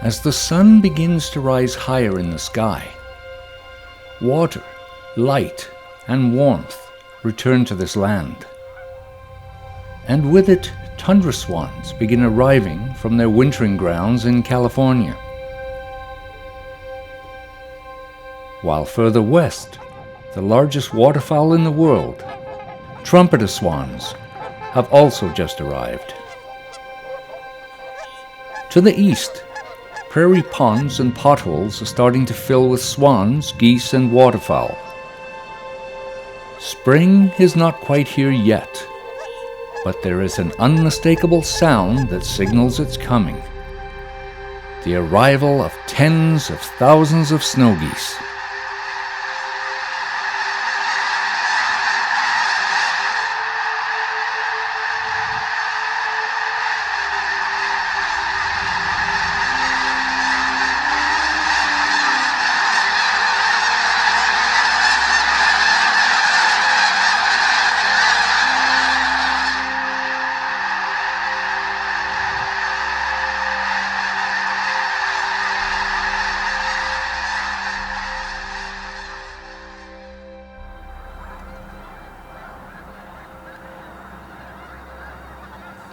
As the sun begins to rise higher in the sky, water, light, and warmth return to this land. And with it, tundra swans begin arriving from their wintering grounds in California. While further west, the largest waterfowl in the world, trumpeter swans, have also just arrived. To the east, prairie ponds and potholes are starting to fill with swans, geese, and waterfowl. Spring is not quite here yet, but there is an unmistakable sound that signals its coming. The arrival of tens of thousands of snow geese.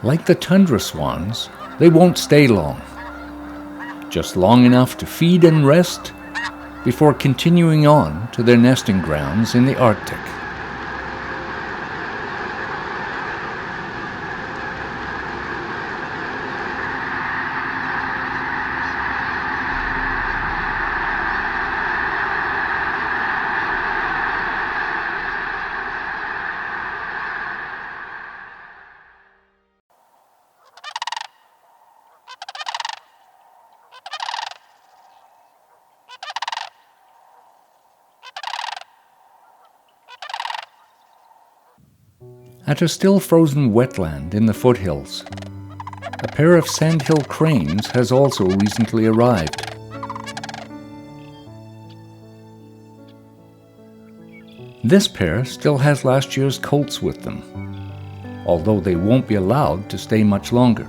Like the tundra swans, they won't stay long. Just long enough to feed and rest before continuing on to their nesting grounds in the Arctic. At a still frozen wetland in the foothills, a pair of sandhill cranes has also recently arrived. This pair still has last year's colts with them, although they won't be allowed to stay much longer.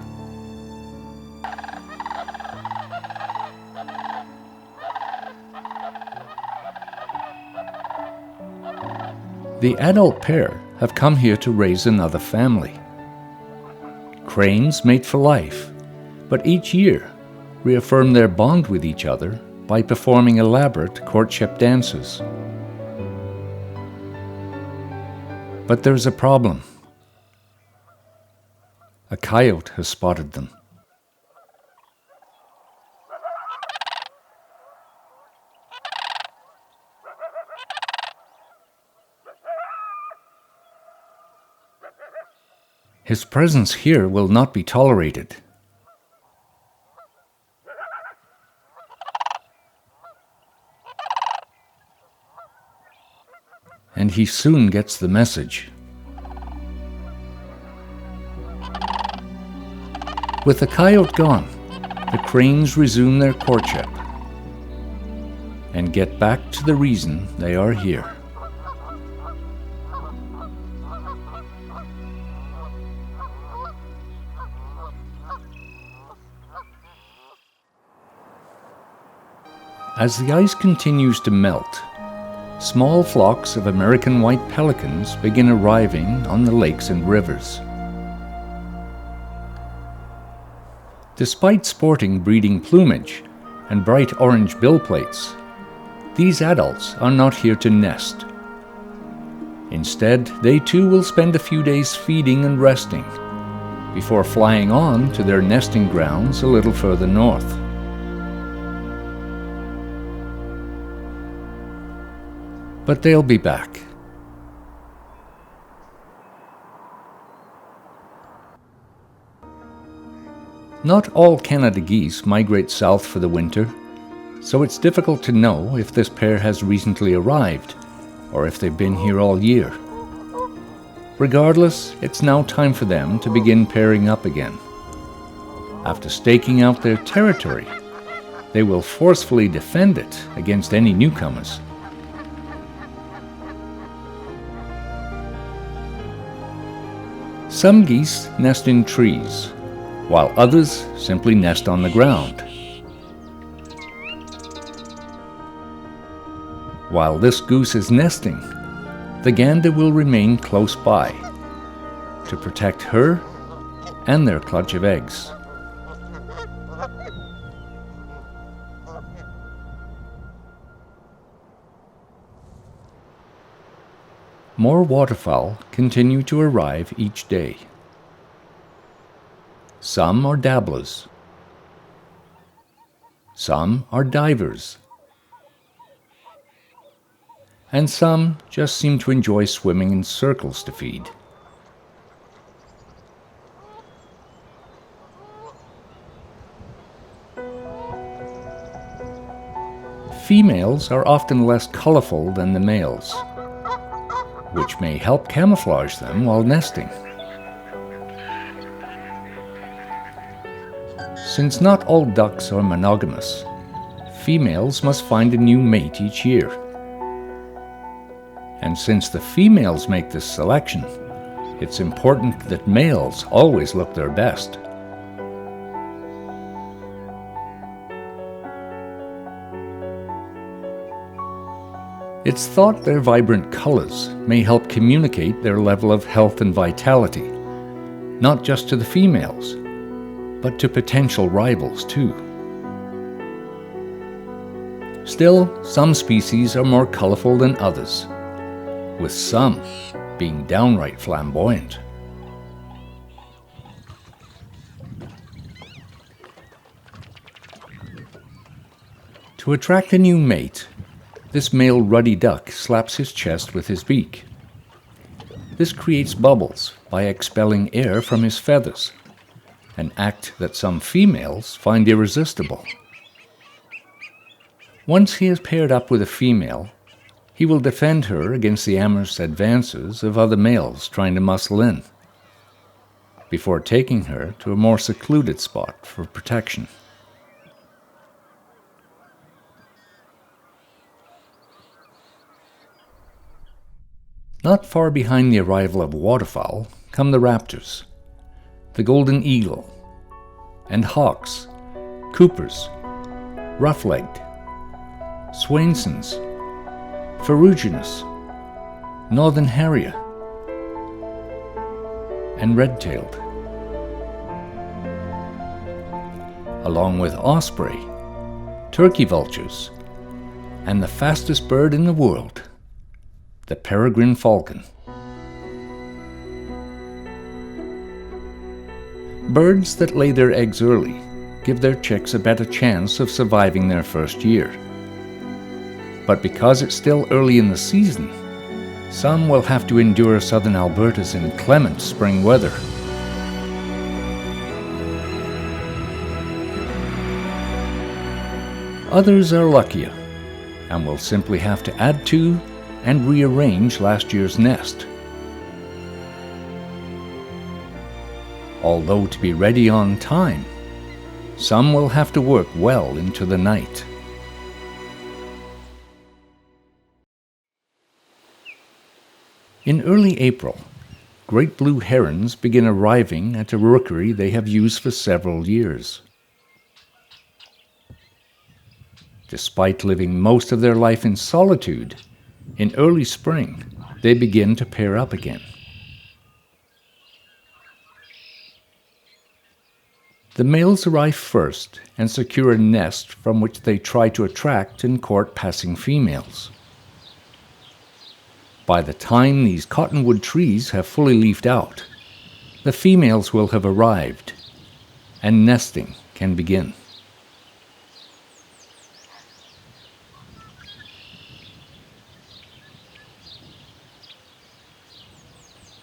The adult pair have come here to raise another family. Cranes mate for life, but each year reaffirm their bond with each other by performing elaborate courtship dances. But there's a problem. A coyote has spotted them. His presence here will not be tolerated. And he soon gets the message. With the coyote gone, the cranes resume their courtship and get back to the reason they are here. As the ice continues to melt, small flocks of American white pelicans begin arriving on the lakes and rivers. Despite sporting breeding plumage and bright orange bill plates, these adults are not here to nest. Instead, they too will spend a few days feeding and resting before flying on to their nesting grounds a little further north. But they'll be back. Not all Canada geese migrate south for the winter, so it's difficult to know if this pair has recently arrived or if they've been here all year. Regardless, it's now time for them to begin pairing up again. After staking out their territory, they will forcefully defend it against any newcomers. Some geese nest in trees, while others simply nest on the ground. While this goose is nesting, the gander will remain close by to protect her and their clutch of eggs. More waterfowl continue to arrive each day. Some are dabblers. Some are divers. And some just seem to enjoy swimming in circles to feed. Females are often less colorful than the males, which may help camouflage them while nesting. Since not all ducks are monogamous, females must find a new mate each year. And since the females make this selection, it's important that males always look their best. It's thought their vibrant colors may help communicate their level of health and vitality, not just to the females, but to potential rivals too. Still, some species are more colorful than others, with some being downright flamboyant. To attract a new mate, this male ruddy duck slaps his chest with his beak. This creates bubbles by expelling air from his feathers, an act that some females find irresistible. Once he is paired up with a female, he will defend her against the amorous advances of other males trying to muscle in, before taking her to a more secluded spot for protection. Not far behind the arrival of waterfowl come the raptors, the golden eagle, and hawks, coopers, rough-legged, swainsons, ferruginous, northern harrier, and red-tailed, along with osprey, turkey vultures, and the fastest bird in the world, the peregrine falcon. Birds that lay their eggs early give their chicks a better chance of surviving their first year. But because it's still early in the season, some will have to endure Southern Alberta's inclement spring weather. Others are luckier and will simply have to add to and rearrange last year's nest. Although to be ready on time, some will have to work well into the night. In early April, great blue herons begin arriving at a rookery they have used for several years. Despite living most of their life in solitude, in early spring, they begin to pair up again. The males arrive first and secure a nest from which they try to attract and court passing females. By the time these cottonwood trees have fully leafed out, the females will have arrived, and nesting can begin.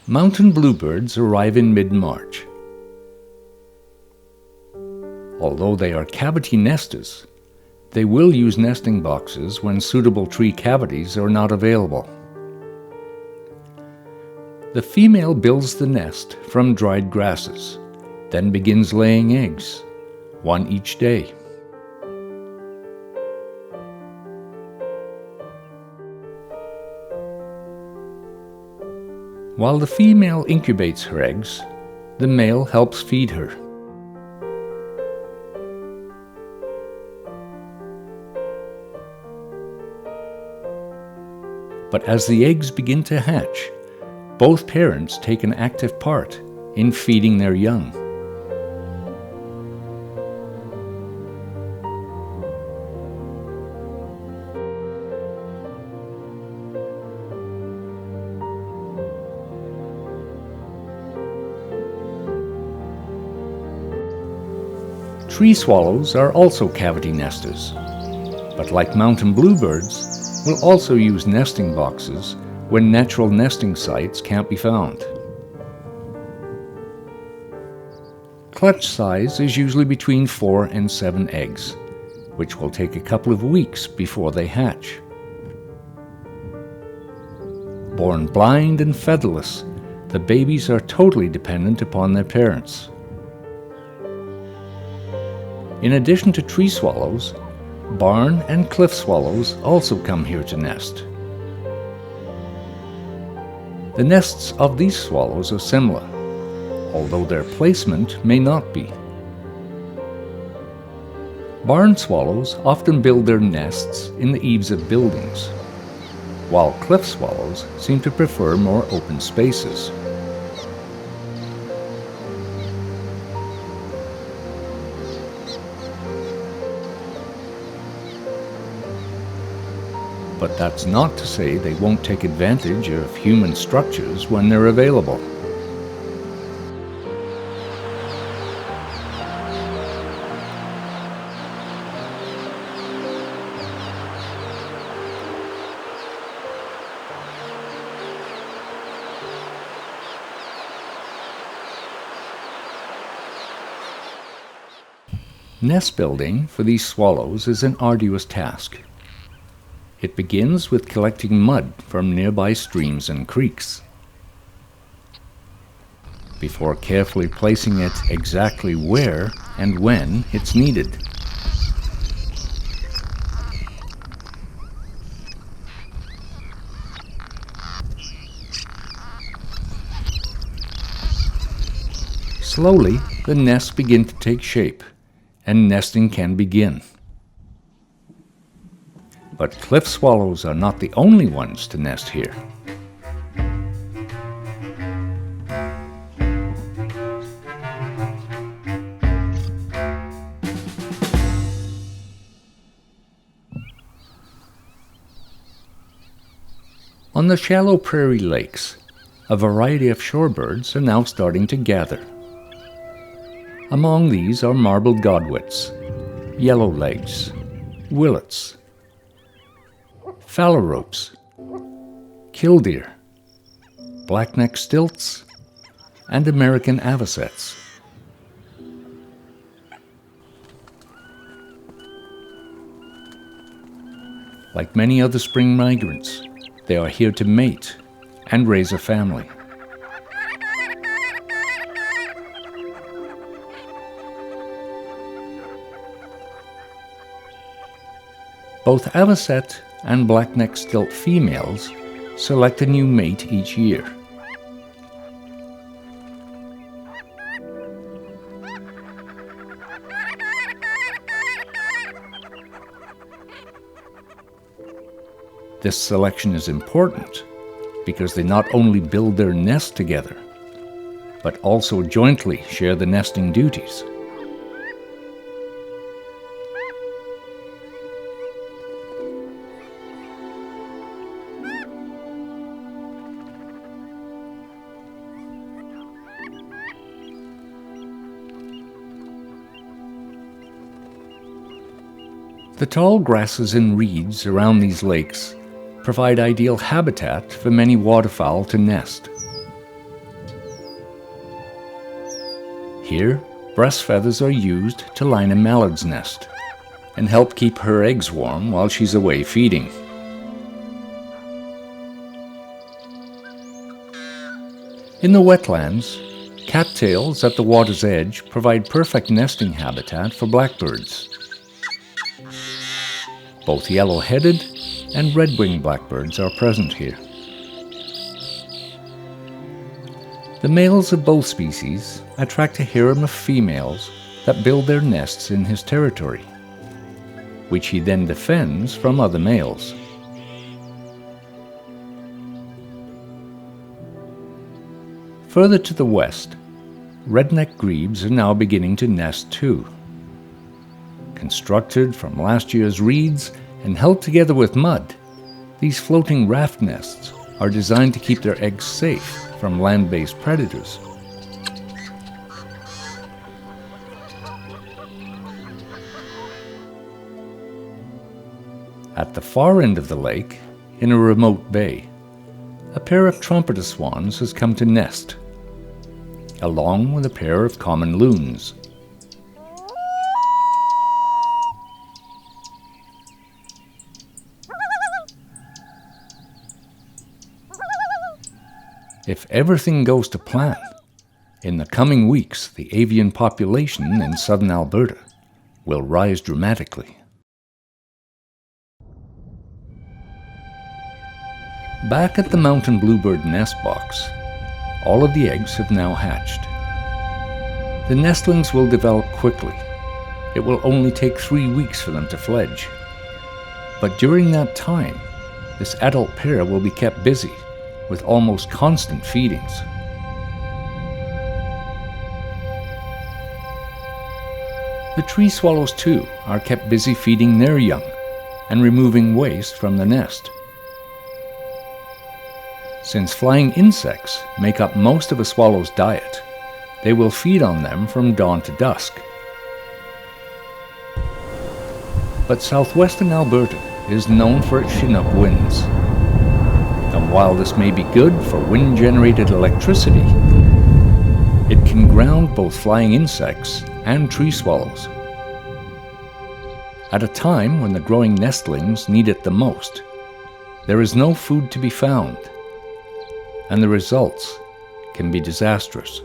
Mountain bluebirds arrive in mid-March. Although they are cavity nesters, they will use nesting boxes when suitable tree cavities are not available. The female builds the nest from dried grasses, then begins laying eggs, one each day. While the female incubates her eggs, the male helps feed her. But as the eggs begin to hatch, both parents take an active part in feeding their young. Tree swallows are also cavity nesters, but like mountain bluebirds, will also use nesting boxes when natural nesting sites can't be found. Clutch size is usually between 4 and 7 eggs, which will take a couple of weeks before they hatch. Born blind and featherless, the babies are totally dependent upon their parents. In addition to tree swallows, barn and cliff swallows also come here to nest. The nests of these swallows are similar, although their placement may not be. Barn swallows often build their nests in the eaves of buildings, while cliff swallows seem to prefer more open spaces. But that's not to say they won't take advantage of human structures when they're available. Nest building for these swallows is an arduous task. It begins with collecting mud from nearby streams and creeks, before carefully placing it exactly where and when it's needed. Slowly, the nests begin to take shape, and nesting can begin. But cliff swallows are not the only ones to nest here. On the shallow prairie lakes, a variety of shorebirds are now starting to gather. Among these are marbled godwits, yellowlegs, willets, phalaropes, killdeer, blackneck stilts, and American avocets. Like many other spring migrants, they are here to mate and raise a family. Both avocet and blackneck stilt females select a new mate each year. This selection is important because they not only build their nest together, but also jointly share the nesting duties. The tall grasses and reeds around these lakes provide ideal habitat for many waterfowl to nest. Here, breast feathers are used to line a mallard's nest and help keep her eggs warm while she's away feeding. In the wetlands, cattails at the water's edge provide perfect nesting habitat for blackbirds. Both yellow-headed and red-winged blackbirds are present here. The males of both species attract a harem of females that build their nests in his territory, which he then defends from other males. Further to the west, redneck grebes are now beginning to nest too. Constructed from last year's reeds and held together with mud, these floating raft nests are designed to keep their eggs safe from land-based predators. At the far end of the lake, in a remote bay, a pair of trumpeter swans has come to nest, along with a pair of common loons. If everything goes to plan, in the coming weeks the avian population in Southern Alberta will rise dramatically. Back at the mountain bluebird nest box, all of the eggs have now hatched. The nestlings will develop quickly. It will only take 3 weeks for them to fledge. But during that time, this adult pair will be kept busy with almost constant feedings. The tree swallows too are kept busy feeding their young and removing waste from the nest. Since flying insects make up most of a swallow's diet, they will feed on them from dawn to dusk. But southwestern Alberta is known for its Chinook winds. And while this may be good for wind-generated electricity, it can ground both flying insects and tree swallows. At a time when the growing nestlings need it the most, there is no food to be found, and the results can be disastrous.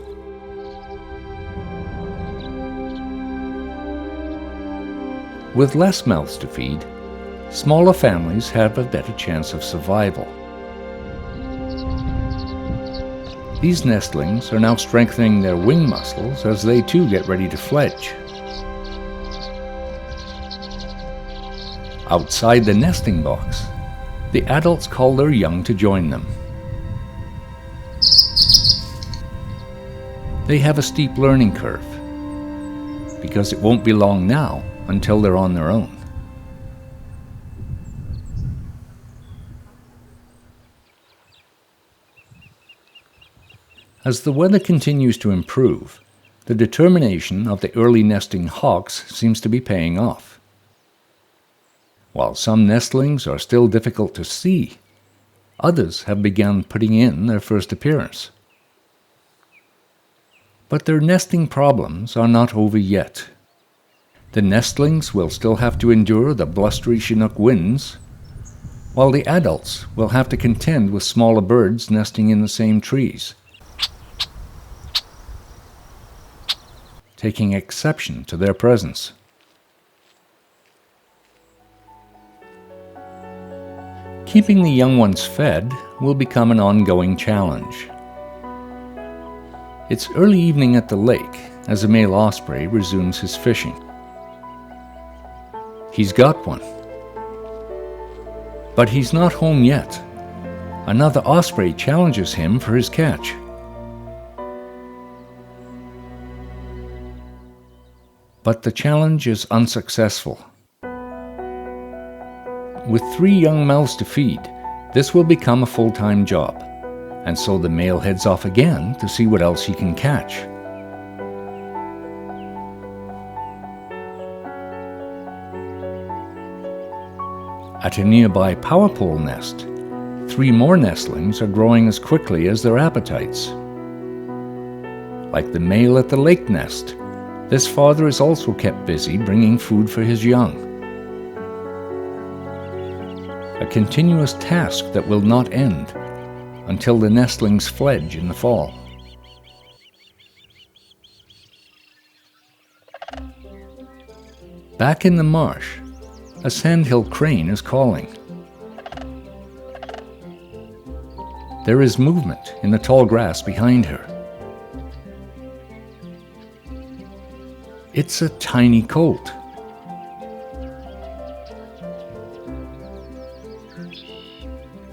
With less mouths to feed, smaller families have a better chance of survival. These nestlings are now strengthening their wing muscles as they too get ready to fledge. Outside the nesting box, the adults call their young to join them. They have a steep learning curve, because it won't be long now until they're on their own. As the weather continues to improve, the determination of the early nesting hawks seems to be paying off. While some nestlings are still difficult to see, others have begun putting in their first appearance. But their nesting problems are not over yet. The nestlings will still have to endure the blustery Chinook winds, while the adults will have to contend with smaller birds nesting in the same trees, taking exception to their presence. Keeping the young ones fed will become an ongoing challenge. It's early evening at the lake as a male osprey resumes his fishing. He's got one. But he's not home yet. Another osprey challenges him for his catch. But the challenge is unsuccessful. With 3 young mouths to feed, this will become a full-time job, and so the male heads off again to see what else he can catch. At a nearby power pole nest, 3 more nestlings are growing as quickly as their appetites. Like the male at the lake nest, this father is also kept busy bringing food for his young. A continuous task that will not end until the nestlings fledge in the fall. Back in the marsh, a sandhill crane is calling. There is movement in the tall grass behind her. It's a tiny colt.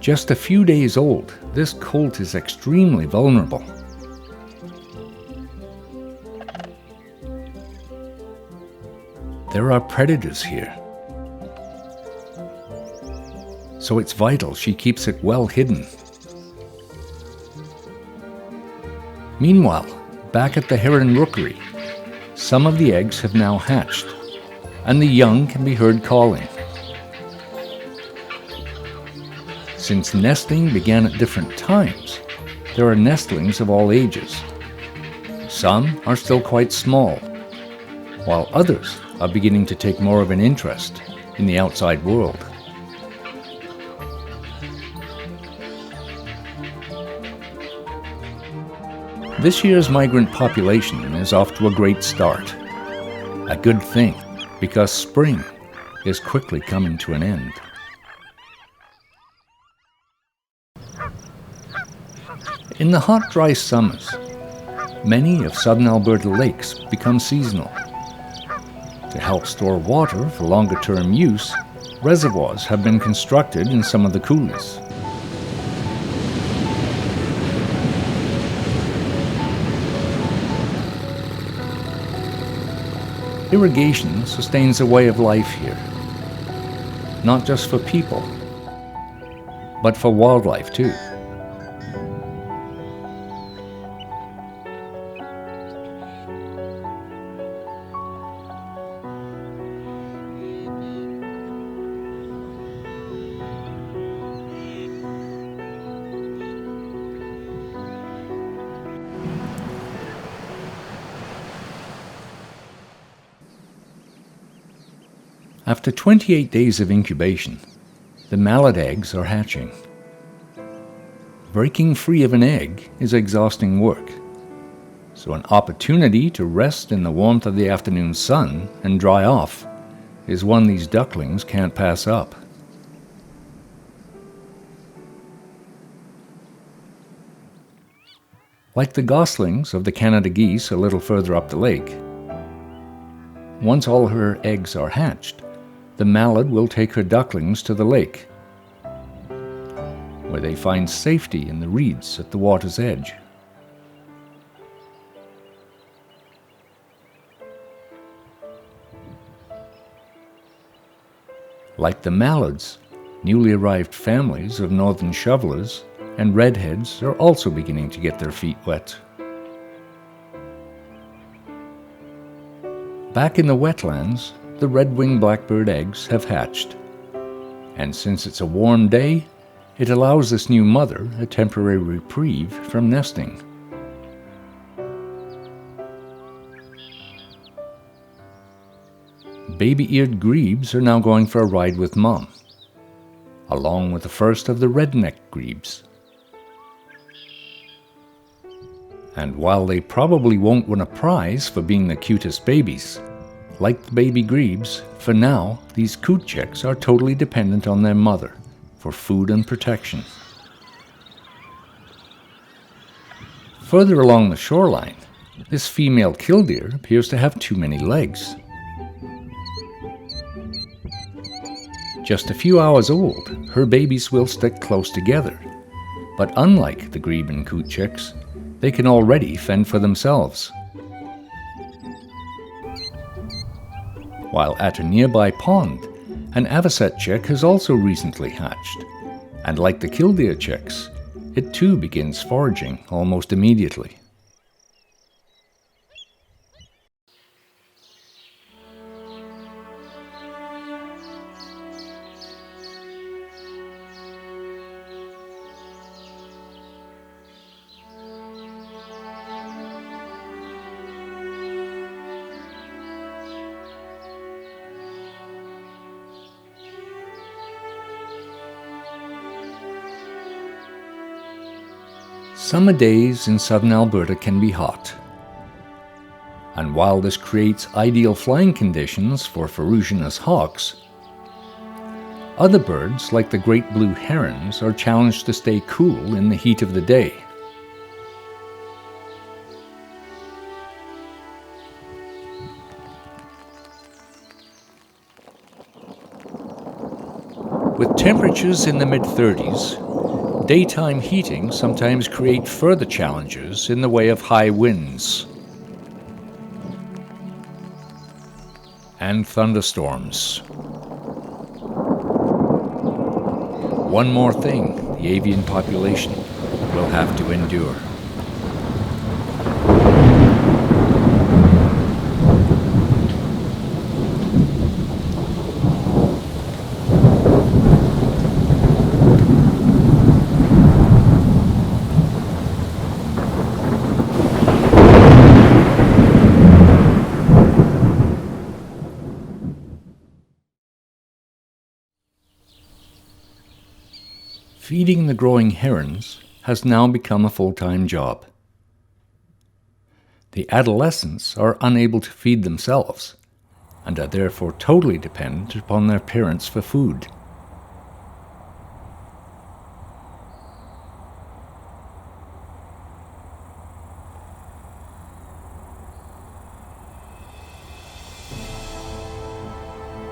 Just a few days old, this colt is extremely vulnerable. There are predators here, so it's vital she keeps it well hidden. Meanwhile, back at the heron rookery, some of the eggs have now hatched, and the young can be heard calling. Since nesting began at different times, there are nestlings of all ages. Some are still quite small, while others are beginning to take more of an interest in the outside world. This year's migrant population is off to a great start. A good thing, because spring is quickly coming to an end. In the hot, dry summers, many of Southern Alberta lakes become seasonal. To help store water for longer-term use, reservoirs have been constructed in some of the coulees. Irrigation sustains a way of life here, not just for people, but for wildlife too. After 28 days of incubation, the mallard eggs are hatching. Breaking free of an egg is exhausting work, so an opportunity to rest in the warmth of the afternoon sun and dry off is one these ducklings can't pass up. Like the goslings of the Canada geese a little further up the lake, once all her eggs are hatched, the mallard will take her ducklings to the lake, where they find safety in the reeds at the water's edge. Like the mallards, newly arrived families of northern shovelers and redheads are also beginning to get their feet wet. Back in the wetlands, the red-winged blackbird eggs have hatched, and since it's a warm day, it allows this new mother a temporary reprieve from nesting. Baby-eared grebes are now going for a ride with Mom, along with the first of the red-necked grebes. And while they probably won't win a prize for being the cutest babies, like the baby grebes, for now, these coot chicks are totally dependent on their mother for food and protection. Further along the shoreline, this female killdeer appears to have too many legs. Just a few hours old, her babies will stick close together, but unlike the grebe and coot chicks, they can already fend for themselves. While at a nearby pond, an avocet chick has also recently hatched, and like the killdeer chicks, it too begins foraging almost immediately. Summer days in southern Alberta can be hot, and while this creates ideal flying conditions for ferruginous hawks, other birds like the great blue herons are challenged to stay cool in the heat of the day. With temperatures in the mid-30s, daytime heating sometimes creates further challenges in the way of high winds. and thunderstorms. One more thing the avian population will have to endure. Feeding the growing herons has now become a full-time job. The adolescents are unable to feed themselves and are therefore totally dependent upon their parents for food.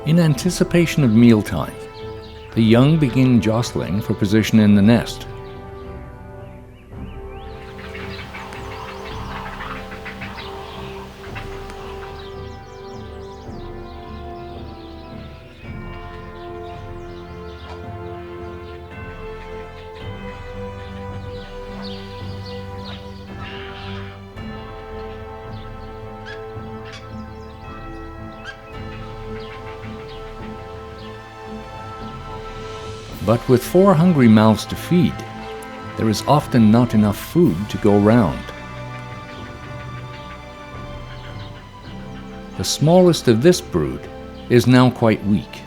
In anticipation of mealtime, the young begin jostling for position in the nest. But with 4 hungry mouths to feed, there is often not enough food to go round. The smallest of this brood is now quite weak,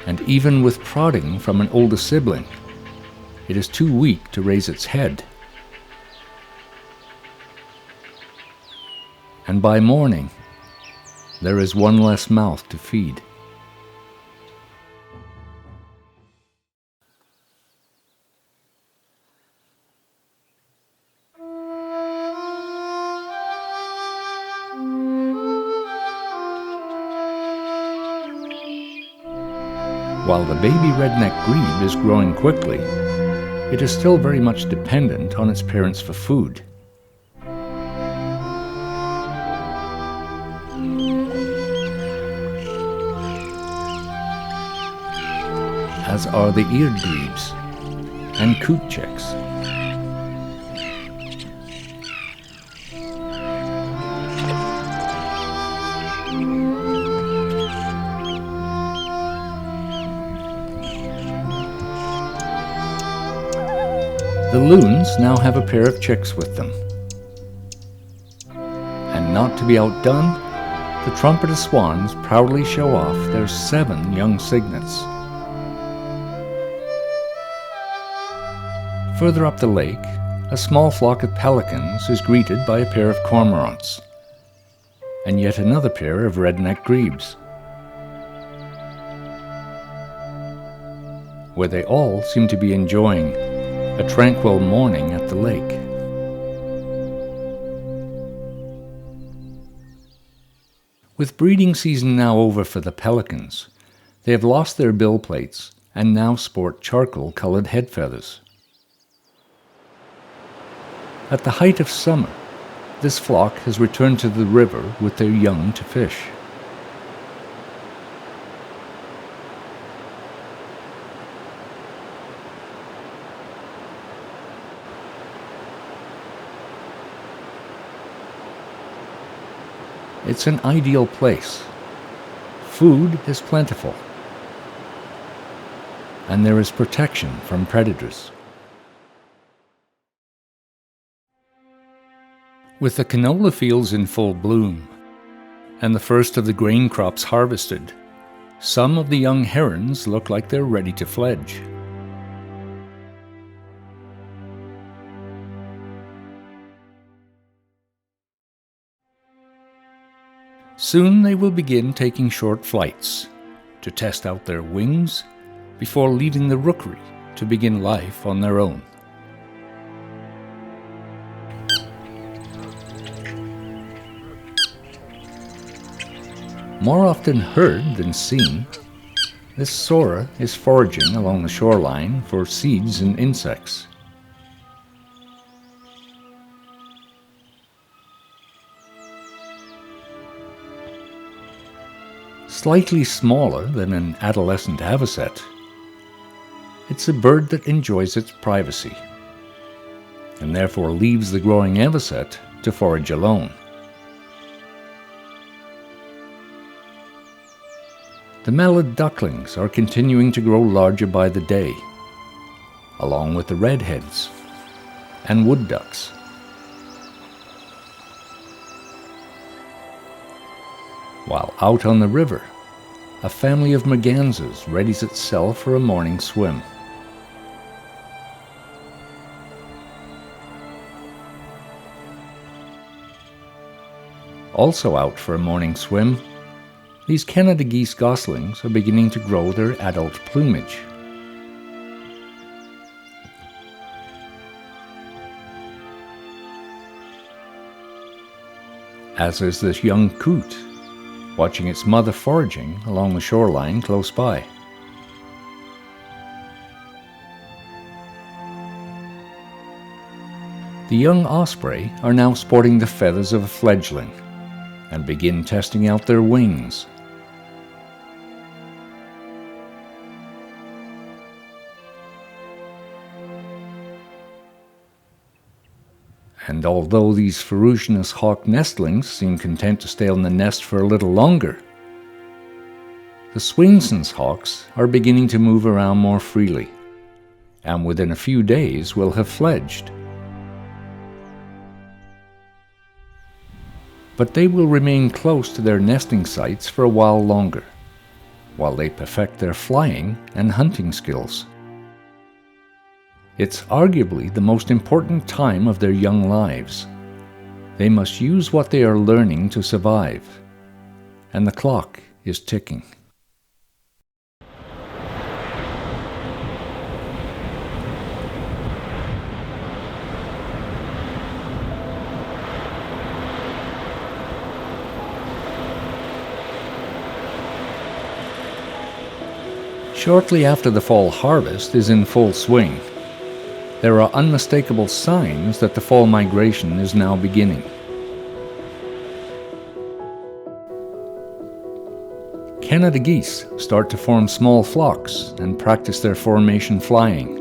and even with prodding from an older sibling, it is too weak to raise its head. And by morning, there is one less mouth to feed. While the baby redneck grebe is growing quickly, it is still very much dependent on its parents for food. As are the eared grebes and coot chicks. The loons now have a pair of chicks with them. And not to be outdone, the trumpeter swans proudly show off their 7 young cygnets. Further up the lake, a small flock of pelicans is greeted by a pair of cormorants, and yet another pair of redneck grebes, where they all seem to be enjoying a tranquil morning at the lake. With breeding season now over for the pelicans, they have lost their bill plates and now sport charcoal-colored head feathers. At the height of summer, this flock has returned to the river with their young to fish. It's an ideal place. Food is plentiful, and there is protection from predators. With the canola fields in full bloom, and the first of the grain crops harvested, some of the young herons look like they're ready to fledge. Soon they will begin taking short flights to test out their wings before leaving the rookery to begin life on their own. More often heard than seen, this sora is foraging along the shoreline for seeds and insects. Slightly smaller than an adolescent avocet, it's a bird that enjoys its privacy, and therefore leaves the growing avocet to forage alone. The mallard ducklings are continuing to grow larger by the day, along with the redheads and wood ducks. While out on the river, a family of mergansers readies itself for a morning swim. Also out for a morning swim, these Canada geese goslings are beginning to grow their adult plumage. As is this young coot, watching its mother foraging along the shoreline close by. The young osprey are now sporting the feathers of a fledgling and begin testing out their wings. And although these ferruginous hawk nestlings seem content to stay on the nest for a little longer, the Swainson's hawks are beginning to move around more freely, and within a few days will have fledged. But they will remain close to their nesting sites for a while longer, while they perfect their flying and hunting skills. It's arguably the most important time of their young lives. They must use what they are learning to survive, and the clock is ticking. Shortly after the fall harvest is in full swing, there are unmistakable signs that the fall migration is now beginning. Canada geese start to form small flocks and practice their formation flying,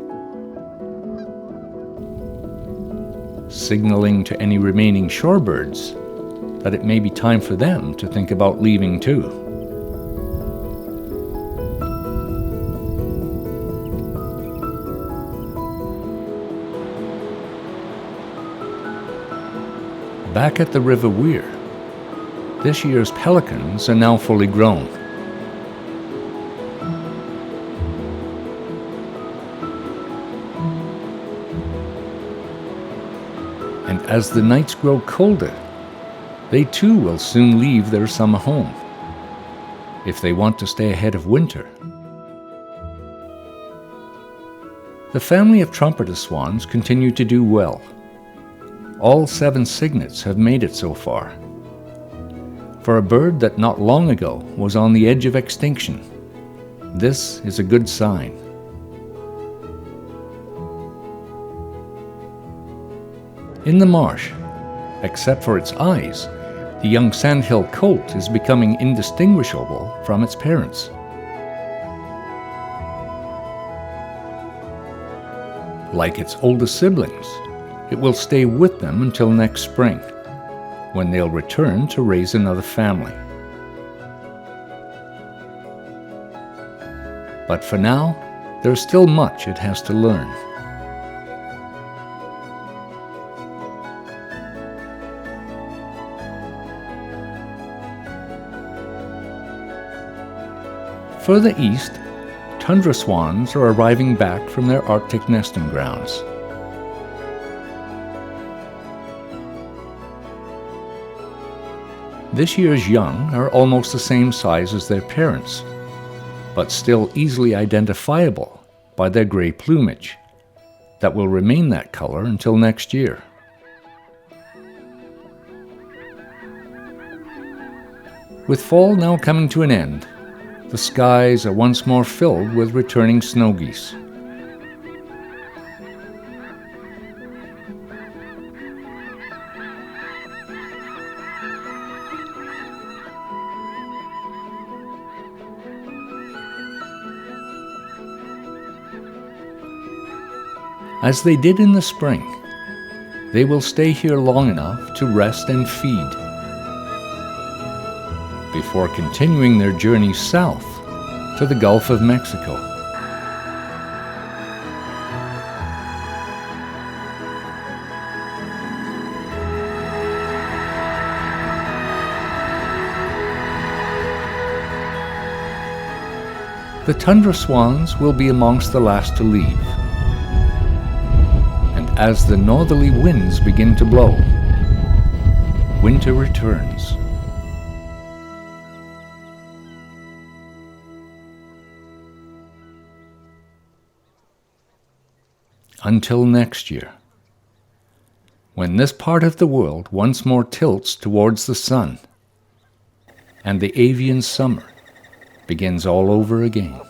signaling to any remaining shorebirds that it may be time for them to think about leaving too. Back at the River Weir, this year's pelicans are now fully grown. And as the nights grow colder, they too will soon leave their summer home, if they want to stay ahead of winter. The family of trumpeter swans continue to do well. All 7 cygnets have made it so far. For a bird that not long ago was on the edge of extinction, this is a good sign. In the marsh, except for its eyes, the young sandhill colt is becoming indistinguishable from its parents. Like its oldest siblings, it will stay with them until next spring, when they'll return to raise another family. But for now, there's still much it has to learn. Further east, tundra swans are arriving back from their Arctic nesting grounds. This year's young are almost the same size as their parents, but still easily identifiable by their gray plumage that will remain that color until next year. With fall now coming to an end, the skies are once more filled with returning snow geese. As they did in the spring, they will stay here long enough to rest and feed, before continuing their journey south to the Gulf of Mexico. The tundra swans will be amongst the last to leave, and as the northerly winds begin to blow, winter returns. Until next year, when this part of the world once more tilts towards the sun, and the avian summer begins all over again.